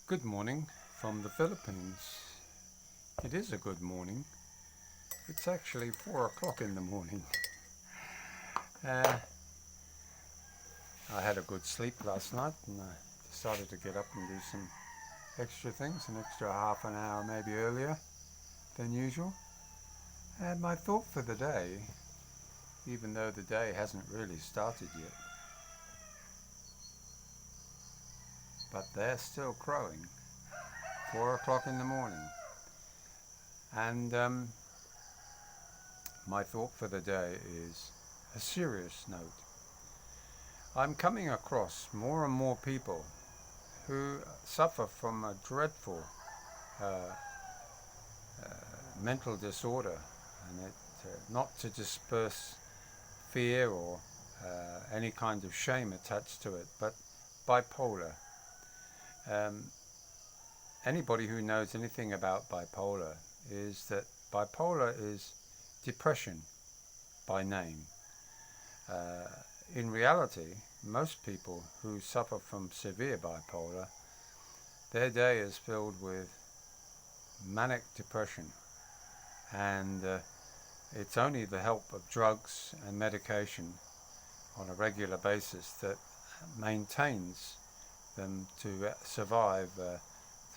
Good morning from the Philippines. It is a good morning. It's actually 4 o'clock in the morning. Uh, I had a good sleep last night and I decided to get up and do some extra things, an extra half an hour maybe earlier than usual. And my thought for the day, even though the day hasn't really started yet, but they're still crowing, 4 o'clock in the morning. And my thought for the day is a serious note. I'm coming across more and more people who suffer from a dreadful uh, mental disorder, and not to disperse fear or any kind of shame attached to it, but bipolar. Um, Anybody who knows anything about bipolar is that bipolar is depression by name. Uh, in reality, most people who suffer from severe bipolar, their day is filled with manic depression, and it's only the help of drugs and medication on a regular basis that maintains them to survive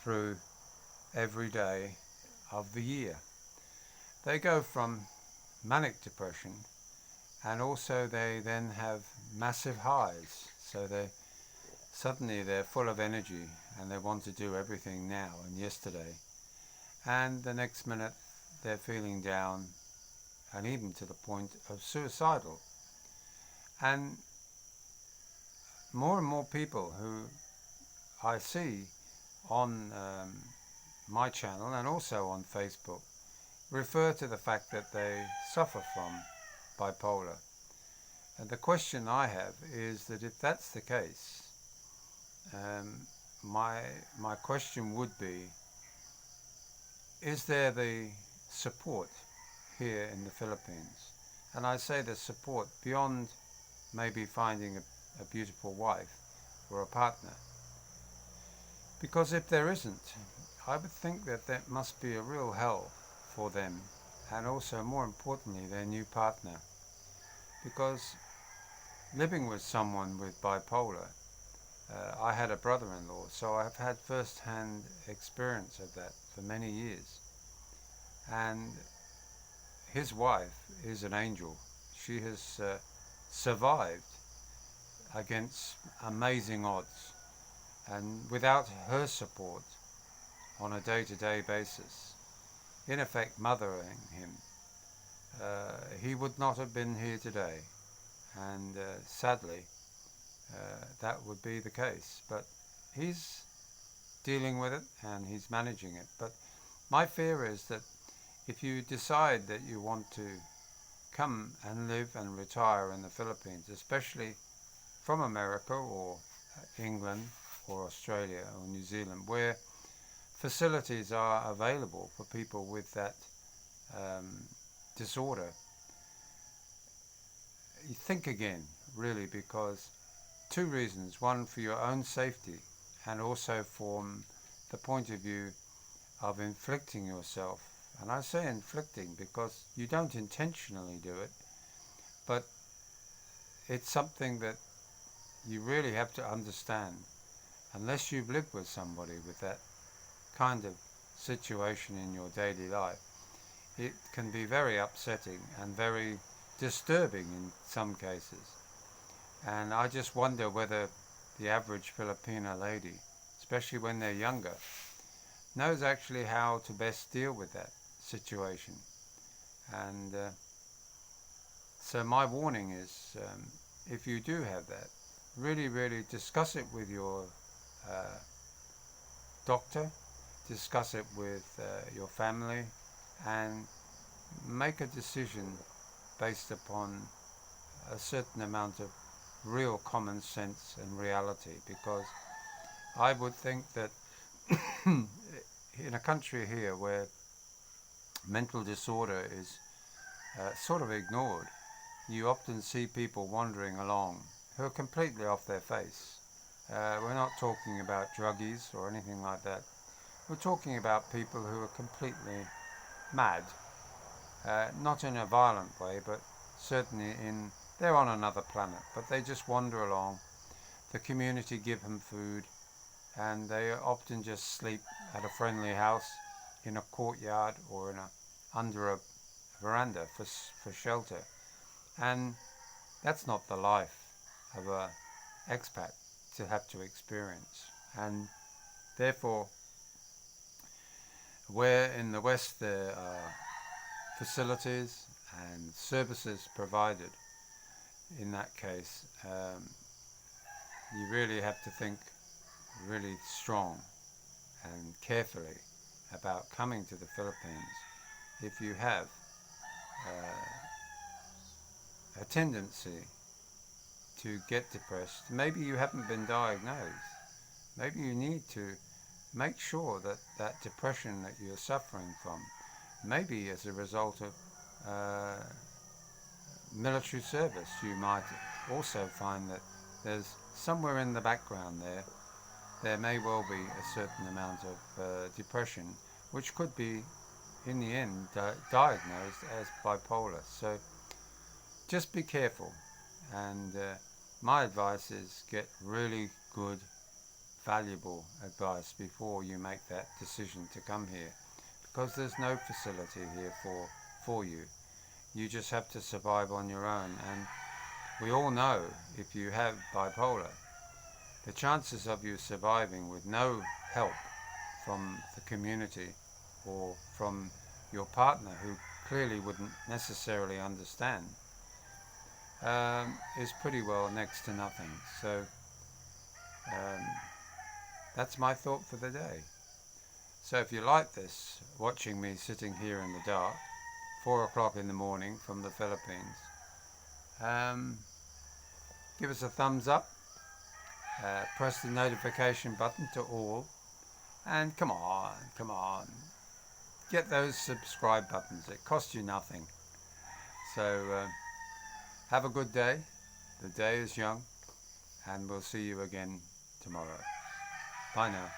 through every day of the year. They go from manic depression, and also they then have massive highs, so they're full of energy and they want to do everything now and yesterday, and the next minute they're feeling down and even to the point of suicidal. And more people who I see on my channel and also on Facebook refer to the fact that they suffer from bipolar. And the question I have is that if that's the case, my question would be, is there the support here in the Philippines? And I say the support beyond maybe finding a beautiful wife or a partner. Because if there isn't, I would think that that must be a real hell for them, and also more importantly their new partner. Because living with someone with bipolar, I had a brother-in-law, so I've had first-hand experience of that for many years. And his wife is an angel. She has survived against amazing odds, and without her support on a day-to-day basis, in effect mothering him, he would not have been here today. And sadly, that would be the case. But he's dealing with it and he's managing it. But my fear is that if you decide that you want to come and live and retire in the Philippines, especially from America or England or Australia or New Zealand, where facilities are available for people with that disorder, you think again, really, because two reasons. One, for your own safety, and also from the point of view of inflicting yourself. And I say inflicting because you don't intentionally do it, but it's something that you really have to understand. Unless you've lived with somebody with that kind of situation in your daily life, it can be very upsetting and very disturbing in some cases. And I just wonder whether the average Filipina lady, especially when they're younger, knows actually how to best deal with that situation. And so my warning is, if you do have that, really discuss it with your doctor, discuss it with your family, and make a decision based upon a certain amount of real common sense and reality. Because I would think that in a country here where mental disorder is sort of ignored, you often see people wandering along who are completely off their face, We're not talking about druggies or anything like that. We're talking about people who are completely mad, not in a violent way, but certainly they're on another planet, but they just wander along. The community give them food, and they often just sleep at a friendly house in a courtyard or under a veranda for shelter. And that's not the life of a expat to have to experience. And therefore, where in the West there are facilities and services provided, in that case, you really have to think really strong and carefully about coming to the Philippines if you have a tendency to get depressed. Maybe you haven't been diagnosed. Maybe you need to make sure that that depression that you're suffering from, maybe as a result of military service, you might also find that there's somewhere in the background there may well be a certain amount of depression, which could be in the end diagnosed as bipolar. So just be careful, and my advice is get really good, valuable advice before you make that decision to come here, because there's no facility here for you. You just have to survive on your own, and we all know if you have bipolar, the chances of you surviving with no help from the community or from your partner, who clearly wouldn't necessarily understand, is pretty well next to nothing. So that's my thought for the day. So if you like this, watching me sitting here in the dark, 4 o'clock in the morning from the Philippines, give us a thumbs up, press the notification button to all, and come on, get those subscribe buttons. It costs you nothing. So have a good day. The day is young, and we'll see you again tomorrow. Bye now.